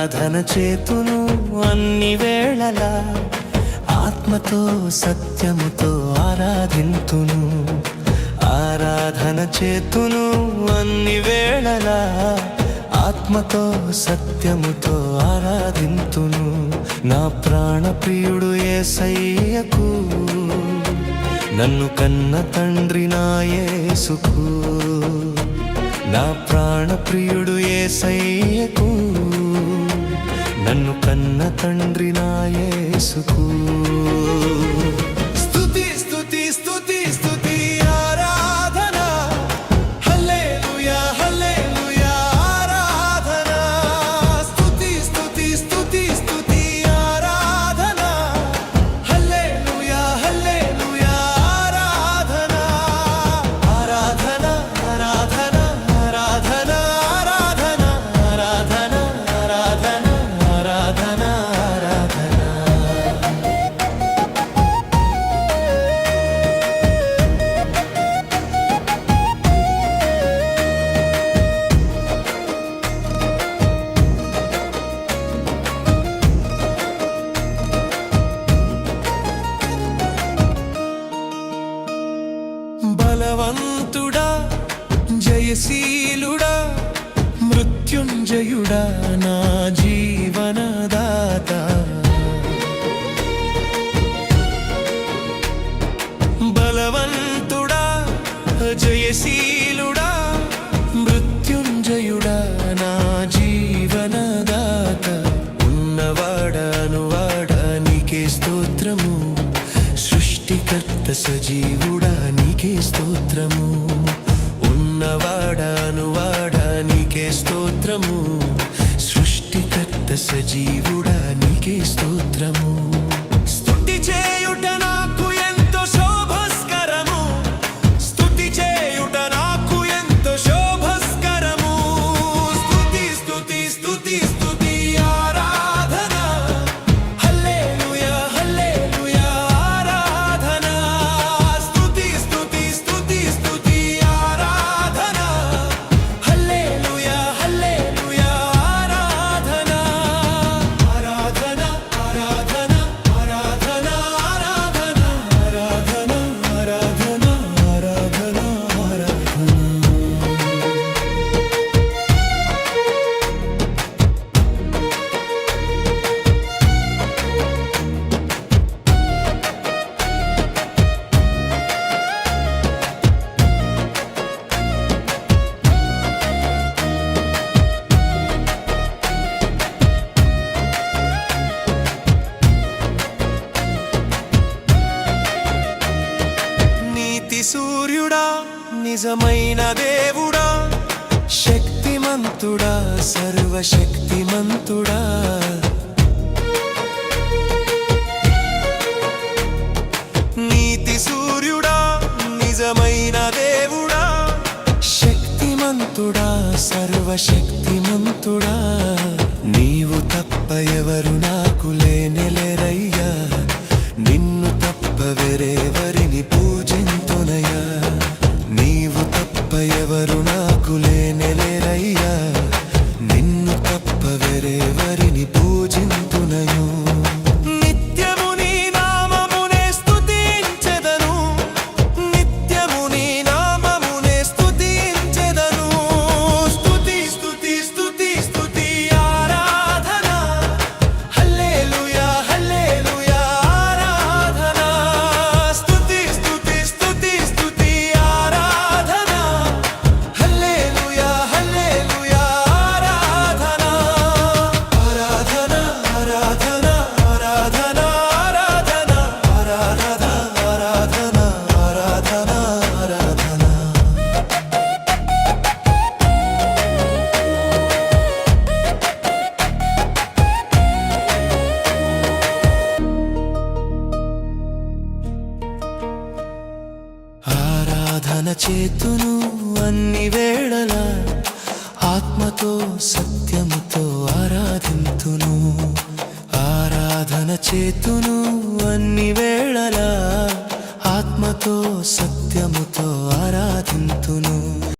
ఆరాధన చేతును అన్ని వేళలా, ఆత్మతో సత్యముతో ఆరాధింతును. ఆరాధన చేతును అన్ని వేళలా, ఆత్మతో సత్యముతో ఆరాధింతును. నా ప్రాణ ప్రియుడు యేసయ్యకు, నన్ను కన్న తండ్రి నా యేసుకు. నా ప్రాణ ప్రియుడు యేసయ్యకు, నన్ను కన్న తండ్రి నా యేసుకు. స్తుతి స్తుతి స్తుతి స్తుతి ఆరాధన, హల్లెలూయా హల్లెలూయా ఆరాధన. స్తుతి స్తుతి స్తుతి స్తుతి ఆరాధన, హల్లెలూయా హల్లెలూయా ఆరాధన. ఆరాధన ఆరాధన ఆరాధన ఆరాధన ఆరాధన ఆరాధన ఆరాధన ఆరాధన. బలవంతుడా జయశీలుడా మృత్యుంజయుడా నా జీవనదాత. బలవంతుడా జయశీలుడా మృత్యుంజయుడా నా జీవనదాత. ఉన్నవాడానువాడా నీకే స్తోత్రము, సృష్టికర్త సజీవుడా నీకే స్తోత్రము. ఉన్నవాడానువాడా నీకే స్తోత్రము, సృష్టికర్త సజీవుడా నీకే స్తోత్రము. స్తుతి చేయుట నాకు ఎంతో శోభస్కరము, స్తుతి చేయుట నాకు ఎంతో శోభస్కరము. స్తుతి స్తుతి స్తుతి స్తుతి ఆరాధన, హల్లెలూయా హల్లెలూయా ఆరాధన. స్తుతి స్తుతి స్తుతి స్తుతి ఆరాధన, హల్లెలూయా హల్లెలూయా ఆరాధన. ఆరాధన ఆరాధన ఆరాధన ఆరాధన ఆరాధన ఆరాధన ఆరాధన ఆరాధన. నీతి సూర్యుడా నిజమైన దేవుడా, శక్తిమంతుడా సర్వశక్తిమంతుడా. నీతి సూర్యుడా నిజమైన దేవుడా, శక్తిమంతుడా సర్వశక్తిమంతుడా. నీవు తప్ప ఎవరు నాకు లేనెలేరయ్యా, నిన్ను తప్ప వేరెవరిని పూజింతునయ్యా. నీవు తప్ప ఎవరు నాకు లేనెలేరయ్యా, నిన్ను తప్ప వేరెవరిని పూజింతునయు. నిత్యము నీ నామమునే స్తుతించెదను, నిత్యము నీ నామమునే స్తుతించెదను. స్తుతి స్తుతి స్తుతి స్తుతి ఆరాధన, హల్లెలూయా హల్లెలూయా ఆరాధన. స్తుతి స్తుతి స్తుతి స్తుతి ఆరాధన, హల్లెలూయా హల్లెలూయా ఆరాధన. ఆరాధన ఆరాధన ఆరాధన ఆరాధన ఆరాధన ఆరాధన ఆరాధన. ఆరాధన చేతును అన్ని వేళలా, ఆత్మతో సత్యముతో ఆరాధింతును. ఆరాధన చేతును అన్ని వేళలా, ఆత్మతో సత్యముతో ఆరాధింతును.